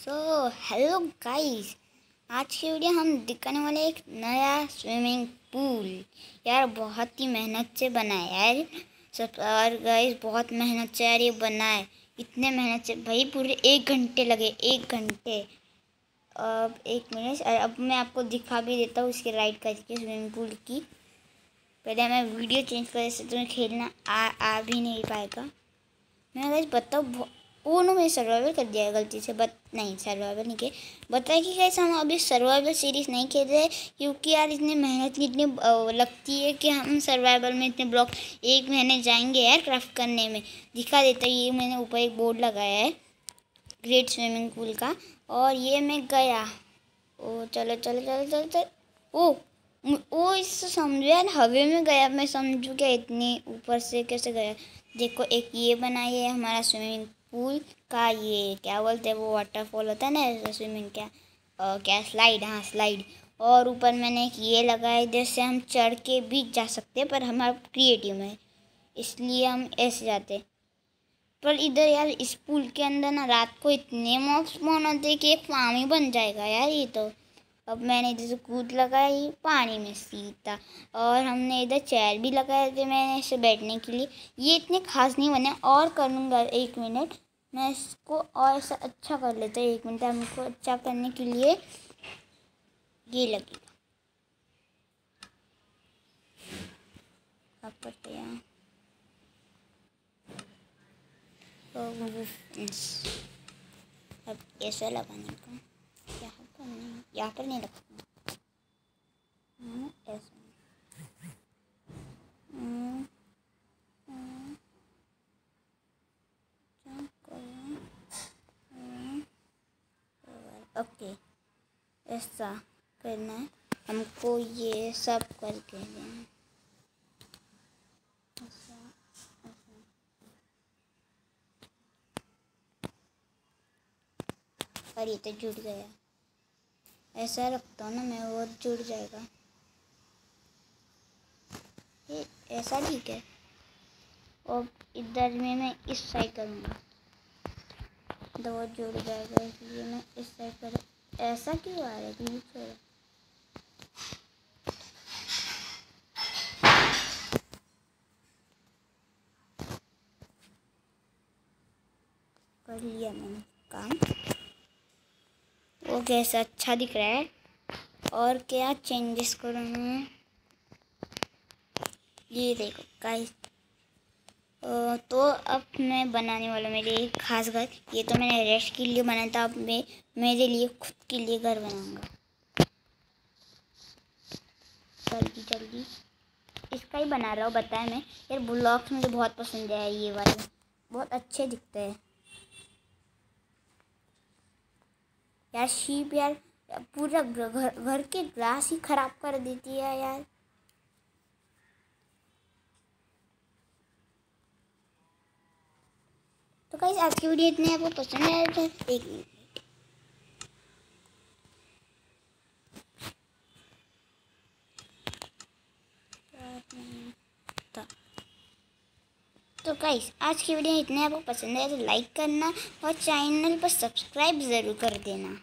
So hello guys, आज की video हम दिखाने वाले एक नया स्विमिंग पूल। यार बहुत ही मेहनत से बना है यार सब। और गाइस बहुत मेहनत से यार ये बना है, इतने मेहनत से भाई पूरे 1 घंटे लगे, 1 घंटे। अब 1 मिनट, अब मैं आपको दिखा भी देता हूँ इसके राइड करके स्विमिंग पूल की। पहले मैं वीडियो चेंज कर से तुम्हें खेलना आ भी नहीं पाएगा। मैं गाइस बताऊँ नो मैंने सर्वाइवल कर दिया है गलती से, नहीं सर्वाइवल नहीं किए। बताया कि गाइस हम अभी सर्वाइवल सीरीज़ नहीं खेल रहे क्योंकि यार इतनी मेहनत इतनी लगती है कि हम सर्वाइवल में इतने ब्लॉक 1 महीने जाएंगे यार क्राफ्ट करने में। दिखा देता ये मैंने ऊपर एक बोर्ड लगाया है ग्रेट स्विमिंग पूल का, और ये मैं गया। ओ चलो चलो चलो चलो चलो। ओ इससे समझो यार हवा में गया, मैं समझू क्या इतनी ऊपर से कैसे गया। देखो एक ये बनाई है हमारा स्विमिंग पूल का, ये क्या बोलते हैं वो वाटरफॉल होता है ना स्विमिंग, क्या स्लाइड, हाँ स्लाइड। और ऊपर मैंने एक ये लगाया है जैसे हम चढ़ के भी जा सकते हैं, पर हमारा क्रिएटिव है इसलिए हम ऐसे जाते। पर इधर यार इस पूल के अंदर ना रात को इतने मॉब्स स्पॉन होते हैं कि एक फार्म ही बन जाएगा यार ये तो। अब मैंने इधर से कूद लगाई पानी में सीधा, और हमने इधर चेयर भी लगाए थे मैंने इसे बैठने के लिए। ये इतने खास नहीं बने, और करूँगा 1 मिनट मैं इसको और ऐसा अच्छा कर लेता हूँ। 1 मिनट हमको अच्छा करने के लिए ये लगेगा। अब करते हैं अब ऐसा लगाने का, यहाँ पर नहीं लगता ऐसा। ओके ऐसा करना है हमको, ये सब करके देना ऐसा ऐसा। और ये तो जुड़ गया, ऐसा रखता हूँ ना मैं, वो जुड़ जाएगा। ये ऐसा ठीक है। और इधर में मैं इस साइड करूँगा तो वो जुड़ जाएगा, इसलिए मैं इस साइड कर। ऐसा क्यों आ रहा है नीचे? कर लिया मैंने काम। वो कैसा अच्छा दिख रहा है। और क्या चेंजेस करूँ मैं, ये देखो गाइस। तो अब मैं बनाने वाला मेरे एक खास घर। ये तो मैंने रेस्ट के लिए बनाया था, अब मैं मेरे लिए खुद के लिए घर बनाऊंगा। जल्दी जल्दी इसका ही बना रहा हूँ, बताया मैं। यार ब्लॉक्स मुझे बहुत पसंद है, ये वाले बहुत अच्छे दिखते हैं यार। शीप यार पूरा घर के ग्रास ही खराब कर देती है यार। तो गाइस आज की वीडियो इतनी आपको पसंद आया तो 1 मिनट। तो गाइस आज की वीडियो इतने आपको पसंद आया तो लाइक करना और चैनल पर सब्सक्राइब ज़रूर कर देना।